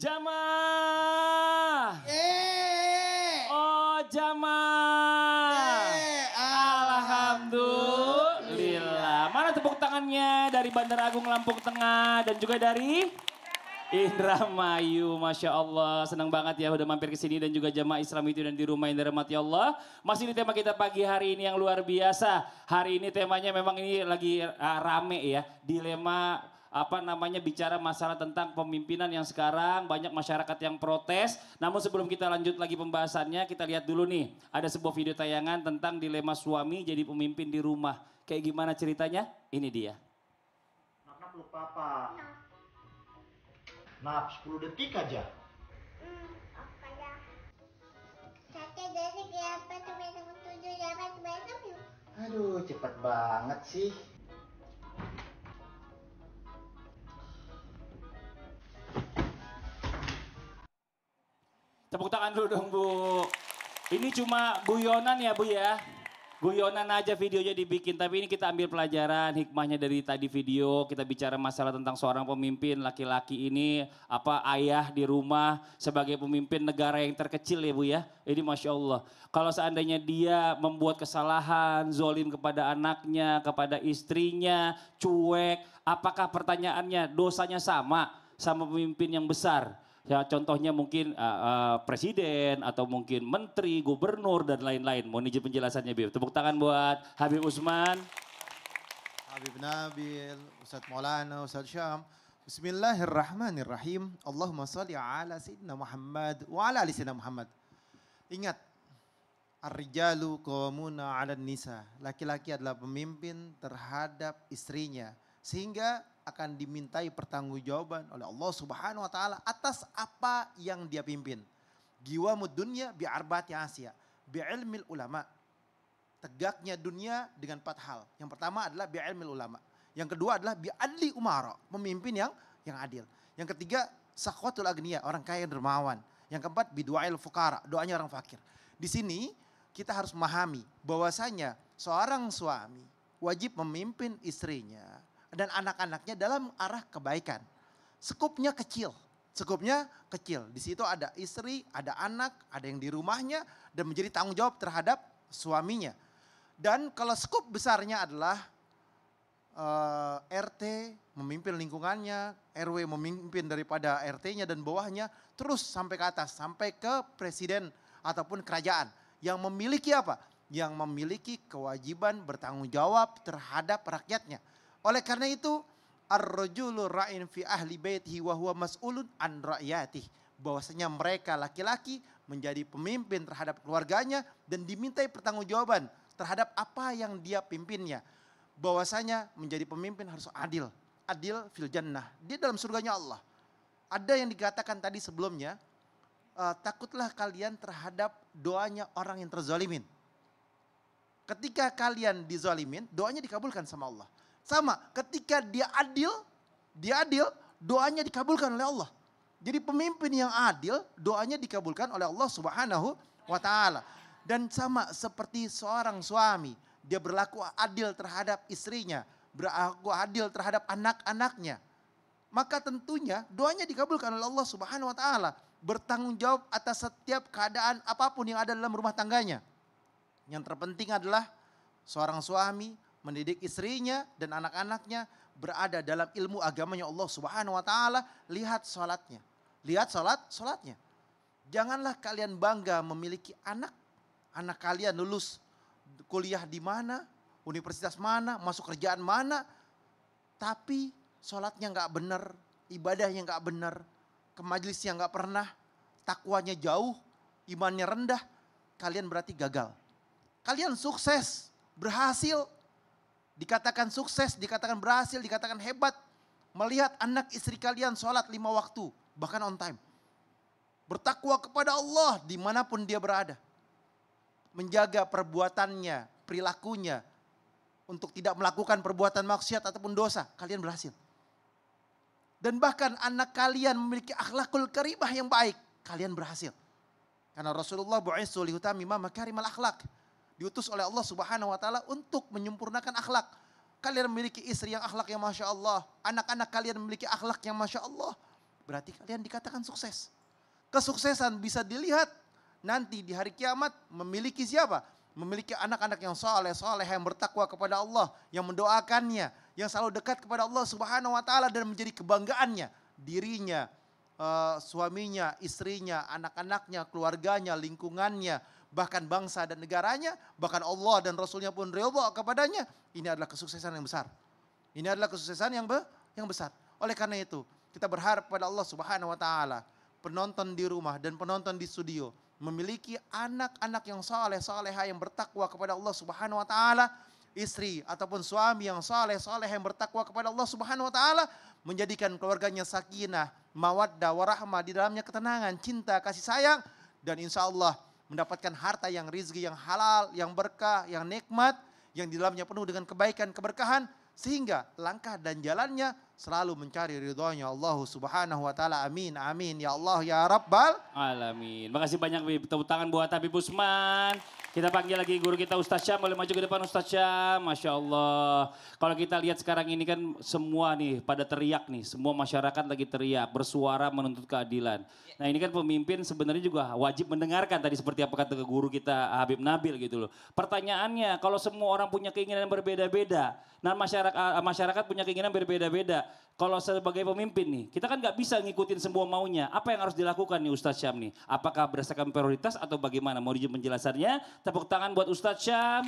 Jamaah. Oh jamaah. Alhamdulillah. Mana tepuk tangannya dari Bandar Agung Lampung Tengah dan juga dari Indramayu. Masya Allah, senang banget ya udah mampir ke sini dan juga jamaah Islam itu dan di rumah yang dirahmati Allah. Masih di tema kita pagi hari ini yang luar biasa. Hari ini temanya memang ini lagi rame ya, dilema bicara masalah tentang pemimpinan yang sekarang banyak masyarakat yang protes. Namun sebelum kita lanjut lagi pembahasannya, kita lihat dulu nih. Ada sebuah video tayangan tentang dilema suami jadi pemimpin di rumah. Kayak gimana ceritanya? Ini dia. Nak lupa apa? Nap 10 detik aja. Oke ya. Satu detik ya, Aduh, cepet banget sih. Tepuk tangan dulu dong Bu. Ini cuma guyonan ya Bu ya. Guyonan aja videonya dibikin, tapi ini kita ambil pelajaran hikmahnya dari tadi video. Kita bicara masalah tentang seorang pemimpin laki-laki ini, ayah di rumah sebagai pemimpin negara yang terkecil ya Bu ya. Ini Masya Allah. Kalau seandainya dia membuat kesalahan, zolim kepada anaknya, kepada istrinya, cuek. Apakah pertanyaannya dosanya sama pemimpin yang besar? Ya contohnya mungkin presiden atau mungkin menteri, gubernur dan lain-lain. Mohon izin penjelasannya Bib. Tepuk tangan buat Habib Usman. Habib Nabil, Ustadz Maulana, Ustadz Syam. Bismillahirrahmanirrahim. Allahumma salli ala Sayyidina Muhammad wa ala ali Sayyidina Muhammad. Ingat, ar-rijalu qawwamuna 'alan nisa. Laki-laki adalah pemimpin terhadap istrinya. Sehingga akan dimintai pertanggungjawaban oleh Allah Subhanahu wa taala atas apa yang dia pimpin. Giwamud dunya bi arba'ati asya, bi ilmil ulama. Tegaknya dunia dengan 4 hal. Yang pertama adalah bi ilmil ulama. Yang kedua adalah bi adli umara, pemimpin yang adil. Yang ketiga sakhwatul agniya, orang kaya yang dermawan. Yang keempat bi du'ail fuqara, doanya orang fakir. Di sini kita harus memahami bahwasanya seorang suami wajib memimpin istrinya dan anak-anaknya dalam arah kebaikan. Skupnya kecil. Di situ ada istri, ada anak, ada yang di rumahnya dan menjadi tanggung jawab terhadap suaminya. Dan kalau skup besarnya adalah RT memimpin lingkungannya, RW memimpin daripada RT-nya dan bawahnya, terus sampai ke atas, sampai ke presiden ataupun kerajaan. Yang memiliki apa? Yang memiliki kewajiban bertanggung jawab terhadap rakyatnya. Oleh karena itu, ar-rajulu ra'in fi ahli baitihi wa huwa mas'ulun an ra'yatihi. Bahwasanya mereka laki-laki menjadi pemimpin terhadap keluarganya dan dimintai pertanggungjawaban terhadap apa yang dia pimpinnya. Bahwasanya menjadi pemimpin harus adil. Adil fil jannah. Dia dalam surganya Allah. Ada yang dikatakan tadi sebelumnya, takutlah kalian terhadap doanya orang yang terzalimin. Ketika kalian dizalimin, doanya dikabulkan sama Allah. Sama, ketika dia adil, doanya dikabulkan oleh Allah. Jadi pemimpin yang adil, doanya dikabulkan oleh Allah Subhanahu wa taala. Dan sama seperti seorang suami, dia berlaku adil terhadap istrinya, berlaku adil terhadap anak-anaknya. Maka tentunya doanya dikabulkan oleh Allah Subhanahu wa taala, bertanggung jawab atas setiap keadaan apapun yang ada dalam rumah tangganya. Yang terpenting adalah seorang suami mendidik istrinya dan anak-anaknya berada dalam ilmu agamanya Allah Subhanahu wa taala. Lihat salatnya. Lihat salatnya. Janganlah kalian bangga memiliki anak. Anak kalian lulus kuliah di mana, universitas mana, masuk kerjaan mana, tapi salatnya enggak benar, ibadahnya enggak benar, ke majelisnya enggak pernah, takwanya jauh, imannya rendah, kalian berarti gagal. Kalian sukses, berhasil, dikatakan sukses, dikatakan berhasil, dikatakan hebat. Melihat anak istri kalian sholat 5 waktu, bahkan on time. Bertakwa kepada Allah dimanapun dia berada. Menjaga perbuatannya, perilakunya. Untuk tidak melakukan perbuatan maksiat ataupun dosa, kalian berhasil. Dan bahkan anak kalian memiliki akhlakul karimah yang baik, kalian berhasil. Karena Rasulullah bu'itsu liutamima makarimal akhlak. Diutus oleh Allah Subhanahu wa taala untuk menyempurnakan akhlak. Kalian memiliki istri yang akhlak yang Masya Allah. Anak-anak kalian memiliki akhlak yang Masya Allah. berarti kalian dikatakan sukses. Kesuksesan bisa dilihat nanti di hari kiamat memiliki siapa? Memiliki anak-anak yang soleh yang bertakwa kepada Allah, yang mendoakannya, yang selalu dekat kepada Allah Subhanahu wa taala dan menjadi kebanggaannya, dirinya, suaminya, istrinya, anak-anaknya, keluarganya, lingkungannya, bahkan bangsa dan negaranya, bahkan Allah dan Rasulnya pun ridha kepadanya. Ini adalah kesuksesan yang besar. Ini adalah kesuksesan yang besar. Oleh karena itu, kita berharap pada Allah Subhanahu wa taala, penonton di rumah dan penonton di studio memiliki anak-anak yang saleh-salehah yang bertakwa kepada Allah Subhanahu wa taala, istri ataupun suami yang saleh-saleh yang bertakwa kepada Allah Subhanahu wa taala, menjadikan keluarganya sakinah, mawaddah, warahmah, di dalamnya ketenangan, cinta, kasih sayang, dan insya Allah mendapatkan harta yang rizki yang halal, yang berkah, yang nikmat, yang di dalamnya penuh dengan kebaikan, keberkahan, sehingga langkah dan jalannya selalu mencari ridhonya Allah Subhanahu wa taala. Amin, amin ya Allah ya Rabbal Alamin. Makasih banyak Bib. Tepuk tangan buat Habib Usman. Kita panggil lagi guru kita Ustaz Syam. Boleh maju ke depan Ustaz Syam. Masya Allah. Kalau kita lihat sekarang ini kan semua nih pada teriak nih. Semua masyarakat lagi teriak. Bersuara menuntut keadilan. Nah ini kan pemimpin sebenarnya juga wajib mendengarkan tadi seperti apa kata guru kita Habib Nabil gitu loh. Pertanyaannya kalau semua orang punya keinginan berbeda-beda. Nah masyarakat punya keinginan berbeda-beda. Kalau sebagai pemimpin nih, kita kan nggak bisa ngikutin semua maunya. Apa yang harus dilakukan nih Ustadz Syam nih? Apakah berdasarkan prioritas atau bagaimana? Mau dijawab penjelasannya? Tepuk tangan buat Ustadz Syam.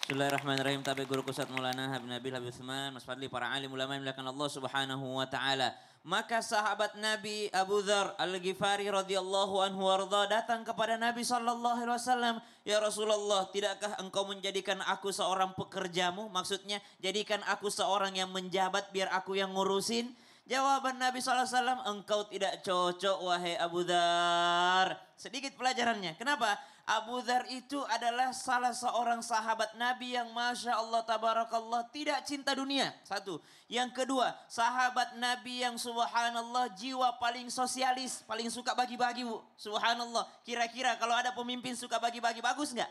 Bismillahirrahmanirrahim. Tabi guru Ustaz Maulana Habib Nabil Habib Usman, Mas Fadli, para alim ulama yang dimuliakan Allah Subhanahu wa taala. Maka sahabat Nabi Abu Dzar Al-Ghifari radhiyallahu anhu warda datang kepada Nabi sallallahu alaihi wasallam, "Ya Rasulullah, tidakkah engkau menjadikan aku seorang pekerjamu?" Maksudnya, jadikan aku seorang yang menjabat biar aku yang ngurusin. Jawaban Nabi SAW, engkau tidak cocok wahai Abu Dzar. Sedikit pelajarannya. Kenapa? Abu Dzar itu adalah salah seorang sahabat Nabi yang Masya Allah Tabarakallah tidak cinta dunia. Satu. Yang kedua, sahabat Nabi yang subhanallah jiwa paling sosialis. Paling suka bagi-bagi bu. Subhanallah. Kira-kira kalau ada pemimpin suka bagi-bagi bagus nggak?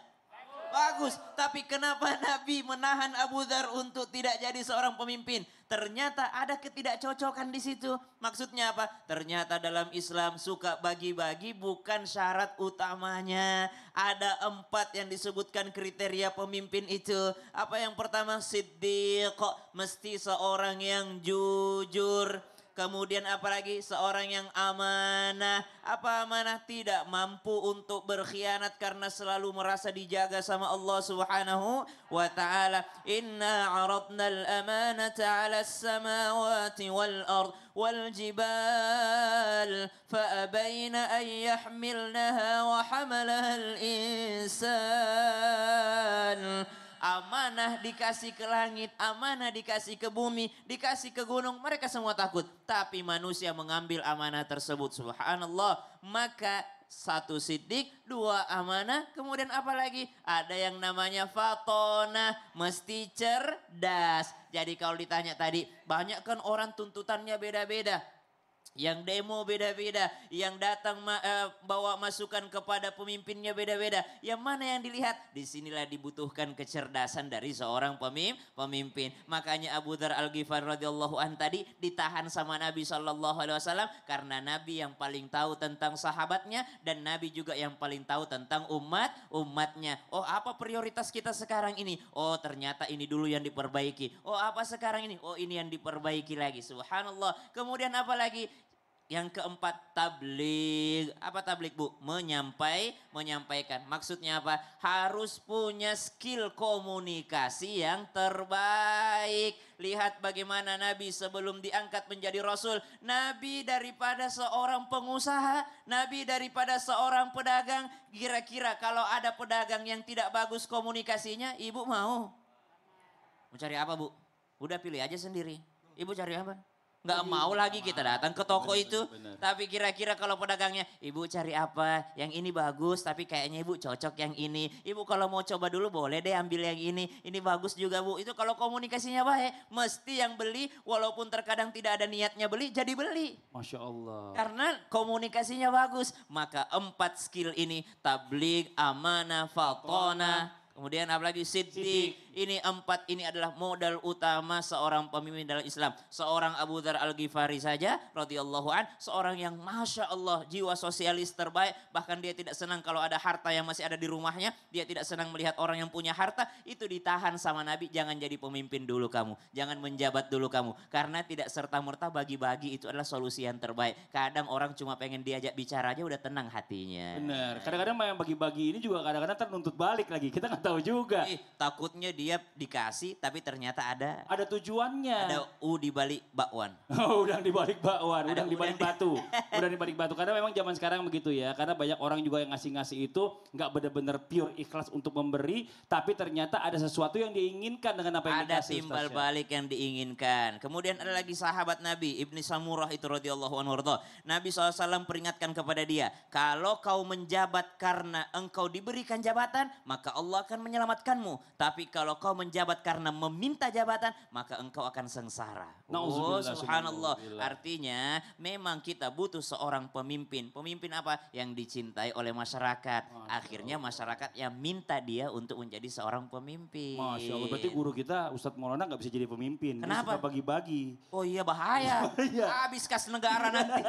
Bagus, tapi kenapa Nabi menahan Abu Dzar untuk tidak jadi seorang pemimpin? Ternyata ada ketidakcocokan di situ. Maksudnya apa? Ternyata dalam Islam suka bagi-bagi bukan syarat utamanya. Ada 4 yang disebutkan kriteria pemimpin itu. Apa yang pertama? Siddiq, mesti seorang yang jujur. Kemudian apalagi seorang yang amanah. Apa amanah? Tidak mampu untuk berkhianat karena selalu merasa dijaga sama Allah Subhanahu wa taala. Inna 'aradna al-amanata 'ala as-samawati wal-ard wal-jibal fa abayna an yahmilnaha wa hamalaha al-insan. Amanah dikasih ke langit, amanah dikasih ke bumi, dikasih ke gunung. Mereka semua takut. Tapi manusia mengambil amanah tersebut. Subhanallah. Maka 1 siddiq, 2 amanah. Kemudian apa lagi? Ada yang namanya fatona. Mesti cerdas. Jadi kalau ditanya tadi, banyak kan orang tuntutannya beda-beda. Yang demo beda-beda, yang datang bawa masukan kepada pemimpinnya beda-beda. Yang mana yang dilihat? Disinilah dibutuhkan kecerdasan dari seorang pemimpin. Makanya Abu Dzar Al-Ghifari radhiyallahu an tadi ditahan sama Nabi SAW karena Nabi yang paling tahu tentang sahabatnya dan Nabi juga yang paling tahu tentang umatnya. Oh, apa prioritas kita sekarang ini? Oh, ternyata ini dulu yang diperbaiki. Oh, apa sekarang ini? Oh, ini yang diperbaiki lagi. Subhanallah. Kemudian apa lagi? Yang keempat, tabligh. Apa tabligh bu? Menyampaikan. Maksudnya apa? Harus punya skill komunikasi yang terbaik. Lihat bagaimana Nabi sebelum diangkat menjadi Rasul. Nabi daripada seorang pengusaha. Nabi daripada seorang pedagang. Kira-kira kalau ada pedagang yang tidak bagus komunikasinya, ibu mau? Mau cari apa bu? Udah pilih aja sendiri. Ibu cari apa? Nggak mau lagi kita datang ke toko itu. Tapi kira-kira kalau pedagangnya, ibu cari apa? Yang ini bagus tapi kayaknya ibu cocok yang ini. Ibu kalau mau coba dulu boleh deh ambil yang ini. Ini bagus juga bu. Itu kalau komunikasinya baik. Mesti yang beli walaupun terkadang tidak ada niatnya beli jadi beli. Masya Allah. Karena komunikasinya bagus. Maka 4 skill ini tabligh, amanah, fatona. Kemudian apalagi siddiq. Ini 4 ini adalah modal utama seorang pemimpin dalam Islam. Seorang Abu Dzar Al-Ghifari saja radhiyallahu an, seorang yang Masya Allah jiwa sosialis terbaik. Bahkan dia tidak senang kalau ada harta yang masih ada di rumahnya. Dia tidak senang melihat orang yang punya harta. Itu ditahan sama Nabi, jangan jadi pemimpin dulu kamu. Jangan menjabat dulu kamu. Karena tidak serta-merta bagi-bagi itu adalah solusi yang terbaik. Kadang orang cuma pengen diajak bicara aja udah tenang hatinya. Bener. Kadang-kadang yang bagi-bagi ini juga kadang-kadang ternuntut balik lagi. Kita nggak tahu juga. Takutnya dia dikasih tapi ternyata ada Ada U di balik bakwan. Oh, udang di balik bakwan, Ada udang di balik batu. Udang di balik batu. Karena memang zaman sekarang begitu ya. Karena banyak orang juga yang ngasih-ngasih itu nggak benar-benar pure ikhlas untuk memberi. Tapi ternyata ada sesuatu yang diinginkan dengan apa yang Ada dikasih. timbal Ustaz, ya. balik yang diinginkan. Kemudian ada lagi sahabat Nabi Ibni Samurah itu radhiyallahu anhu. Nabi SAW peringatkan kepada dia, kalau kau menjabat karena engkau diberikan jabatan, maka Allah akan menyelamatkanmu. Tapi kalau kau menjabat karena meminta jabatan, maka engkau akan sengsara. Oh, Nauzubillah, subhanallah. subhanallah. Artinya memang kita butuh seorang pemimpin. Pemimpin apa? Yang dicintai oleh masyarakat. Akhirnya masyarakat yang minta dia untuk menjadi seorang pemimpin. Masya Allah, berarti guru kita Ustadz Maulana nggak bisa jadi pemimpin. Dia Kenapa? suka bagi-bagi. Oh iya bahaya. Iya. Habis kas negara nanti.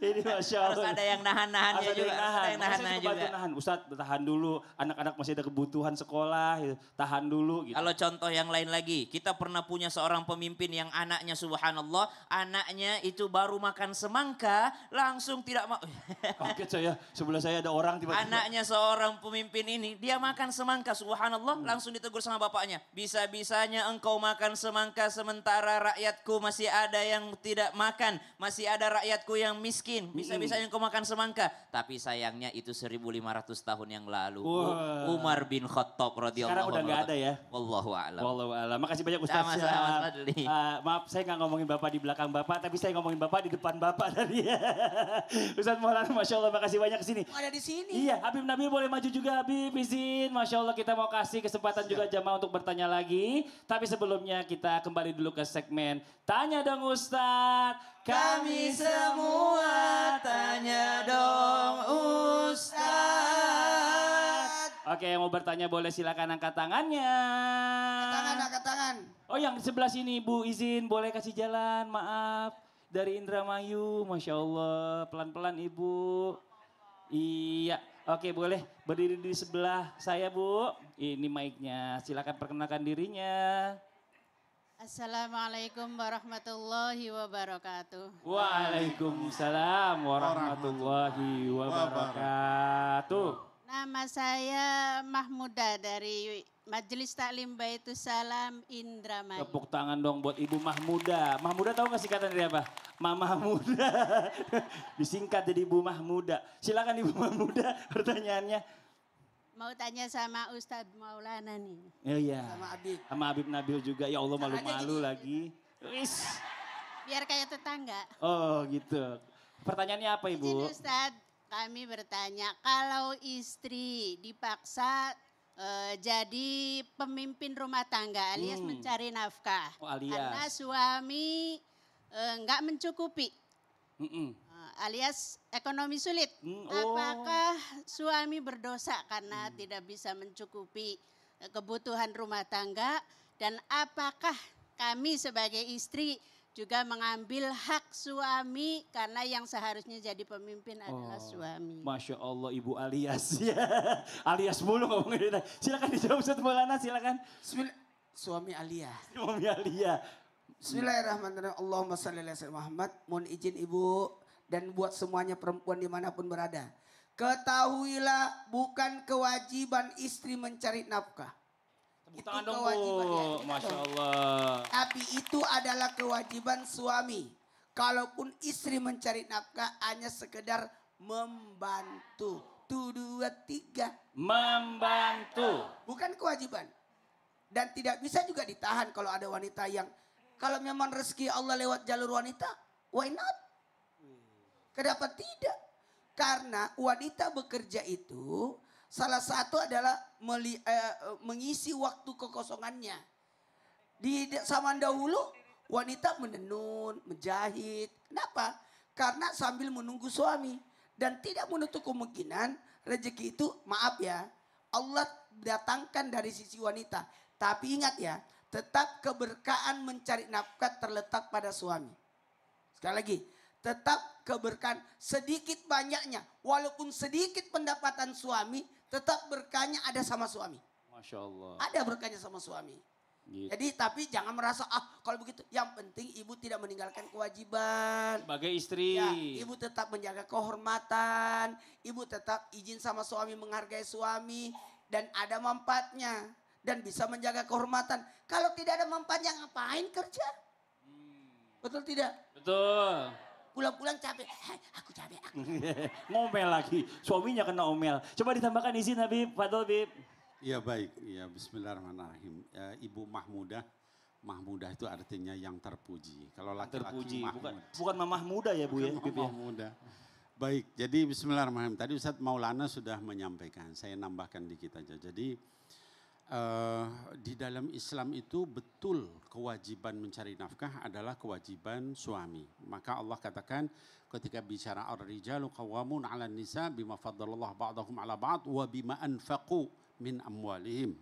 Ini Masya Harus Allah. ada yang nahan-nahannya Harus ada juga. yang Ada nahan. yang Makanya saya nahan-nahan suka bantu juga. nahan. Ustadz tahan dulu, anak-anak masih ada kebutuhan sekolah, gitu. Tahan dulu gitu. Kalau contoh yang lain lagi, kita pernah punya seorang pemimpin yang anaknya subhanallah, anaknya itu baru makan semangka, langsung tidak mau. Kaget saya, sebelah saya ada orang tiba-tiba. Anaknya seorang pemimpin ini, dia makan semangka subhanallah, langsung ditegur sama bapaknya. Bisa-bisanya engkau makan semangka sementara rakyatku masih ada yang tidak makan, masih ada rakyatku yang miskin. Bisa-bisanya engkau makan semangka. Tapi sayangnya itu 1500 tahun yang lalu. Wah. Umar bin Khattab radhiyallahu Sekarang udah nggak ada ya. Wallahu a'lam. Wallahu a'lam. Makasih banyak Ustaz. Sama-sama, Syah. Mas Fadli. Maaf saya nggak ngomongin Bapak di belakang Bapak, tapi saya ngomongin Bapak di depan Bapak tadi. Ustaz Maulana, Masya Allah makasih banyak kesini. Ada di sini. Iya, Habib Nabil boleh maju juga Habib, izin. Masya Allah kita mau kasih kesempatan juga jamaah untuk bertanya lagi. Tapi sebelumnya kita kembali dulu ke segmen Tanya Dong Ustadz. Kami semua tanya dong Ustaz. Oke, yang mau bertanya boleh silakan angkat tangannya. Angkat tangan. Oh yang di sebelah sini Ibu izin boleh kasih jalan, maaf. Dari Indramayu, Masya Allah. Pelan-pelan Ibu. Iya, oke boleh berdiri di sebelah saya Bu. Ini mic-nya, silakan perkenalkan dirinya. Assalamualaikum warahmatullahi wabarakatuh. Waalaikumsalam warahmatullahi wabarakatuh. Nama saya Mahmuda dari Majelis Taklim Baitus Salam Indramayu. Tepuk tangan dong buat Ibu Mahmuda. Mahmuda tahu nggak singkatan dari apa? Mama Muda. Disingkat jadi Ibu Mahmuda. Silakan Ibu Mahmuda pertanyaannya. Mau tanya sama Ustadz Maulana nih. Oh iya. Sama Habib. Sama Habib Nabil juga. Ya Allah Caranya malu-malu gini. lagi. Wis. Biar kayak tetangga. Oh gitu. Pertanyaannya apa Izin Ibu? Ustadz, kami bertanya kalau istri dipaksa jadi pemimpin rumah tangga alias mencari nafkah. Oh, alias. Karena suami nggak mencukupi. Mm-mm. Alias ekonomi sulit. Oh. Apakah suami berdosa karena tidak bisa mencukupi kebutuhan rumah tangga? Dan apakah kami sebagai istri juga mengambil hak suami karena yang seharusnya jadi pemimpin adalah suami? Masya Allah Ibu alias ya. Alias mulu ngomongin. Silakan dijawab Ustaz Maulana, silakan. Suami Alia. Suami Alia. Bismillahirrahmanirrahim. Allahumma salli ala sayyidina Muhammad. Mohon izin ibu dan buat semuanya perempuan dimanapun berada. Ketahuilah bukan kewajiban istri mencari nafkah. Tepuk Itu tangan dong kewajiban, Bu. ya. Masya Allah. Tapi itu adalah kewajiban suami. Kalaupun istri mencari nafkah hanya sekedar membantu. 1, 2, 3. Membantu. Bukan kewajiban. Dan tidak bisa juga ditahan kalau ada wanita yang kalau memang rezeki Allah lewat jalur wanita, why not? Kenapa tidak? Karena wanita bekerja itu salah satu adalah mengisi waktu kekosongannya. Di zaman dahulu wanita menenun, menjahit. Kenapa? Karena sambil menunggu suami. Dan tidak menutup kemungkinan rezeki itu maaf ya. Allah datangkan dari sisi wanita. Tapi ingat ya, tetap keberkahan mencari nafkah terletak pada suami. Sekali lagi, tetap keberkahan sedikit banyaknya. Walaupun sedikit pendapatan suami, tetap berkahnya ada sama suami. Masya Allah. Ada berkahnya sama suami. Gitu. Jadi tapi jangan merasa kalau begitu. Yang penting ibu tidak meninggalkan kewajiban. Sebagai istri. Ya, ibu tetap menjaga kehormatan. Ibu tetap izin sama suami, menghargai suami. Dan ada manfaatnya. Dan bisa menjaga kehormatan. Kalau tidak ada manfaatnya ngapain kerja? Betul tidak? Betul. Pulang-pulang capek. Aku capek. Ngomel lagi. Suaminya kena omel. Coba ditambahkan izin Habib. Fadol Habib. Ya baik, ya bismillahirrahmanirrahim. Ya, Ibu Mahmudah, Mahmudah itu artinya yang terpuji. Kalau laki-laki Terpuji. Mahmud. Bukan mamah muda ya Bu ya. Habib ya? Mahmudah. Baik, jadi bismillahirrahmanirrahim. Tadi Ustadz Maulana sudah menyampaikan, saya nambahkan dikit aja. Jadi di dalam Islam itu betul kewajiban mencari nafkah adalah kewajiban suami. Maka Allah katakan ketika bicara ar-rijalu qawwamun 'alan nisa bima faddalallahu ba'dahum 'ala ba'd wa bima anfaqu min amwalihim.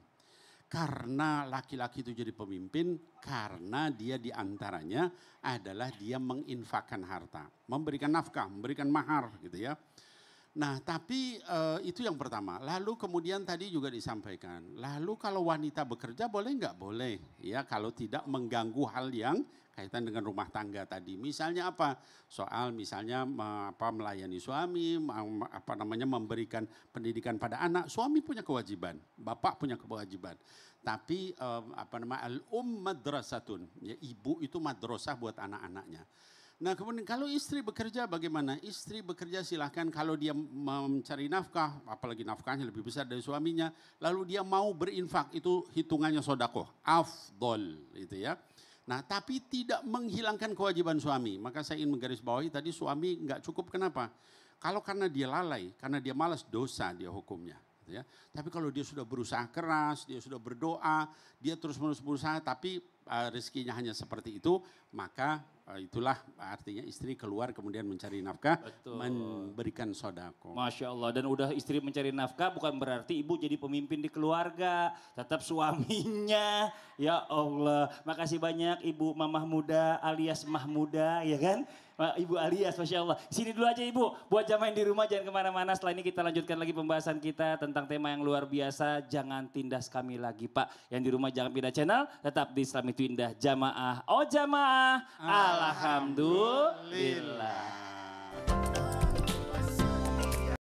Karena laki-laki itu jadi pemimpin, karena dia diantaranya adalah dia menginfakkan harta, memberikan nafkah, memberikan mahar gitu ya. Nah tapi itu yang pertama. Lalu kemudian tadi juga disampaikan, lalu kalau wanita bekerja boleh nggak? Boleh ya, kalau tidak mengganggu hal yang kaitan dengan rumah tangga tadi. Misalnya apa? Soal misalnya melayani suami, memberikan pendidikan pada anak. Suami punya kewajiban, bapak punya kewajiban. Tapi madrasatun, ya, ibu itu madrasah buat anak-anaknya. Nah kemudian kalau istri bekerja bagaimana? Istri bekerja silahkan kalau dia mencari nafkah, apalagi nafkahnya lebih besar dari suaminya, lalu dia mau berinfak, itu hitungannya sodakoh, afdol itu ya. Nah tapi tidak menghilangkan kewajiban suami. Maka saya ingin menggarisbawahi tadi suami nggak cukup, kenapa? Kalau karena dia lalai, karena dia malas, dosa dia hukumnya. Ya. Tapi kalau dia sudah berusaha keras, dia sudah berdoa, dia terus-menerus berusaha, tapi rezekinya hanya seperti itu, maka itulah artinya istri keluar kemudian mencari nafkah, Betul. memberikan sodako. Masya Allah, dan udah istri mencari nafkah bukan berarti ibu jadi pemimpin di keluarga, tetap suaminya. Ya Allah, makasih banyak Ibu Mamah Muda alias Mahmuda ya kan. Ibu alias, Masya Allah. Sini dulu aja Ibu, buat jamaah di rumah jangan kemana-mana. Setelah ini kita lanjutkan lagi pembahasan kita tentang tema yang luar biasa. Jangan tindas kami lagi Pak. Yang di rumah jangan pindah channel, tetap di Islam itu Indah Jamaah. Oh jamaah, alhamdulillah.